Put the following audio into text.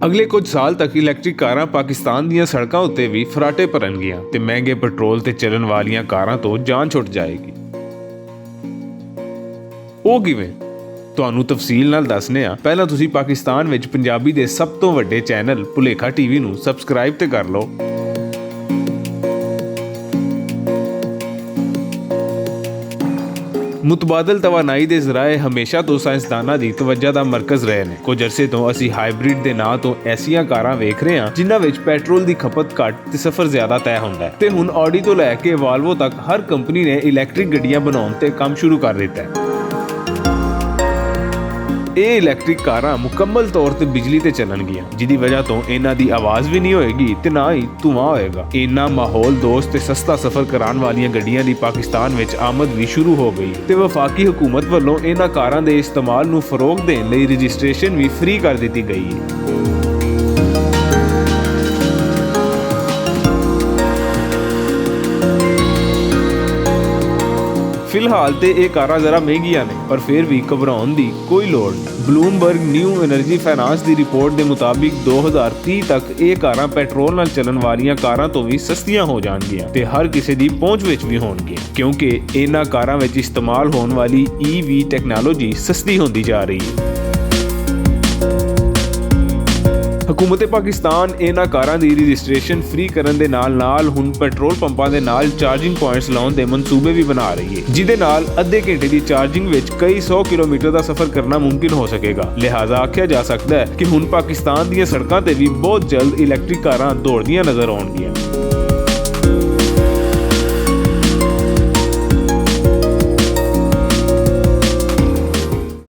ਅਗਲੇ ਕੁਝ ਸਾਲ ਤੱਕ ਇਲੈਕਟ੍ਰਿਕ ਕਾਰਾਂ ਪਾਕਿਸਤਾਨ ਦੀਆਂ ਸੜਕਾਂ ਉੱਤੇ ਵੀ ਫਰਾਟੇ ਭਰਨਗੀਆਂ ਤੇ ਮਹਿੰਗੇ ਪੈਟਰੋਲ ਤੇ ਚੱਲਣ ਵਾਲੀਆਂ ਕਾਰਾਂ ਤੋਂ ਜਾਨ ਛੁੱਟ ਜਾਏਗੀ। ਉਹ ਕਿਵੇਂ? ਤੁਹਾਨੂੰ ਤਫਸੀਲ ਨਾਲ ਦੱਸਨੇ ਆ। ਪਹਿਲਾਂ ਤੁਸੀਂ ਪਾਕਿਸਤਾਨ ਵਿੱਚ ਪੰਜਾਬੀ ਦੇ ਸਭ ਤੋਂ ਵੱਡੇ ਚੈਨਲ ਭੁਲੇਖਾ ਟੀਵੀ ਨੂੰ ਸਬਸਕ੍ਰਾਈਬ ਤੇ ਕਰ ਲਓ। ਮੁਤਬਾਦਲ ਤਵਾਨਾਈ ਦੇ ਜ਼ਰਾਏ ਹਮੇਸ਼ਾ ਤੋਂ ਸਾਇੰਸਦਾਨਾਂ ਦੀ ਤਵੱਜਾ ਦਾ ਮਰਕਜ਼ ਰਹੇ ਨੇ। ਕੁਝ ਅਰਸੇ ਤੋਂ ਅਸੀਂ ਹਾਈਬ੍ਰਿਡ ਦੇ ਨਾਂ ਤੋਂ ਐਸੀਆਂ ਕਾਰਾਂ ਵੇਖ ਰਹੇ ਹਾਂ ਜਿਨ੍ਹਾਂ ਵਿੱਚ ਪੈਟਰੋਲ ਦੀ ਖਪਤ ਘੱਟ ਤੇ ਸਫ਼ਰ ਜ਼ਿਆਦਾ ਤੈਅ ਹੁੰਦਾ ਹੈ ਤੇ ਹੁਣ ਆਡੀ ਤੋਂ ਲੈ ਕੇ ਵਾਲਵੋ ਤੱਕ ਹਰ ਕੰਪਨੀ ਨੇ ਇਲੈਕਟ੍ਰਿਕ ਗੱਡੀਆਂ ਬਣਾਉਣ ਤੇ ਕੰਮ ਸ਼ੁਰੂ ਕਰ ਦਿੱਤਾ ਹੈ। ਇਹ ਇਲੈਕਟ੍ਰਿਕ ਕਾਰਾਂ ਮੁਕੰਮਲ ਤੌਰ ਤੇ ਬਿਜਲੀ ਤੇ ਚੱਲਣਗੀਆਂ, ਜਿਹਦੀ ਵਜ੍ਹਾ ਤੋਂ ਇਹਨਾਂ ਦੀ ਆਵਾਜ਼ ਵੀ ਨਹੀਂ ਹੋਏਗੀ ਤੇ ਨਾ ਹੀ ਧੂਆਂ ਹੋਏਗਾ। ਇਹਨਾਂ ਮਾਹੌਲ ਦੋਸਤ ਤੇ ਸਸਤਾ ਸਫ਼ਰ ਕਰਾਉਣ ਵਾਲੀਆਂ ਗੱਡੀਆਂ ਦੀ ਪਾਕਿਸਤਾਨ ਵਿੱਚ ਆਮਦ ਵੀ ਸ਼ੁਰੂ ਹੋ ਗਈ ਤੇ ਵਫਾਕੀ ਹੁਕੂਮਤ ਵੱਲੋਂ ਇਹਨਾਂ ਕਾਰਾਂ ਦੇ ਇਸਤੇਮਾਲ ਨੂੰ ਫਰੋਗ ਦੇਣ ਲਈ ਰਜਿਸਟ੍ਰੇਸ਼ਨ ਵੀ ਫ੍ਰੀ ਕਰ ਦਿੱਤੀ ਗਈ ਹੈ। ਫਿਲਹਾਲ ਤੇ ਇਹ ਕਾਰਾਂ ਜ਼ਰਾ ਮਹਿੰਗੀਆਂ ਨੇ, ਪਰ ਫਿਰ ਵੀ ਘਬਰਾਉਣ ਦੀ ਕੋਈ ਲੋੜ ਨਹੀਂ। ਬਲੂਮਬਰਗ ਨਿਊ એનર્ਜੀ ਫਾਈਨਾਂਸ ਦੀ ਰਿਪੋਰਟ ਦੇ ਮੁਤਾਬਿਕ 2030 ਤੱਕ ਇਹ ਕਾਰਾਂ ਪੈਟਰੋਲ ਨਾਲ ਚੱਲਣ ਵਾਲੀਆਂ ਕਾਰਾਂ ਤੋਂ ਵੀ ਸਸਤੀਆਂ ਹੋ ਜਾਣਗੀਆਂ ਤੇ ਹਰ ਕਿਸੇ ਦੀ ਪਹੁੰਚ ਵਿੱਚ ਵੀ ਹੋਣਗੀਆਂ, ਕਿਉਂਕਿ ਇਹਨਾਂ ਕਾਰਾਂ ਵਿੱਚ ਇਸਤੇਮਾਲ ਹੋਣ ਵਾਲੀ EV ਟੈਕਨੋਲੋਜੀ ਸਸਤੀ ਹੁੰਦੀ ਜਾ ਰਹੀ ਹੈ। ਹਕੂਮਤ ਪਾਕਿਸਤਾਨ ਇਹਨਾਂ ਕਾਰਾਂ ਦੀ ਰਜਿਸਟ੍ਰੇਸ਼ਨ ਫ੍ਰੀ ਕਰਨ ਦੇ ਨਾਲ ਹੁਣ ਪੈਟਰੋਲ ਪੰਪਾਂ ਦੇ ਨਾਲ ਚਾਰਜਿੰਗ ਪੁਆਇੰਟਸ ਲਾਉਣ ਦੇ ਮਨਸੂਬੇ ਵੀ ਬਣਾ ਰਹੀ ਹੈ, ਜਿਹਦੇ ਨਾਲ ਅੱਧੇ ਘੰਟੇ ਦੀ ਚਾਰਜਿੰਗ ਵਿੱਚ ਕਈ 100 ਕਿਲੋਮੀਟਰ ਦਾ ਸਫ਼ਰ ਕਰਨਾ ਮੁਮਕਿਨ ਹੋ ਸਕੇਗਾ। ਲਿਹਾਜ਼ਾ ਆਖਿਆ ਜਾ ਸਕਦਾ ਹੈ ਕਿ ਹੁਣ ਪਾਕਿਸਤਾਨ ਦੀਆਂ ਸੜਕਾਂ ਤੇ ਵੀ ਬਹੁਤ ਜਲਦ ਇਲੈਕਟ੍ਰਿਕ ਕਾਰਾਂ ਦੌੜਦੀਆਂ ਨਜ਼ਰ ਆਉਣਗੀਆਂ।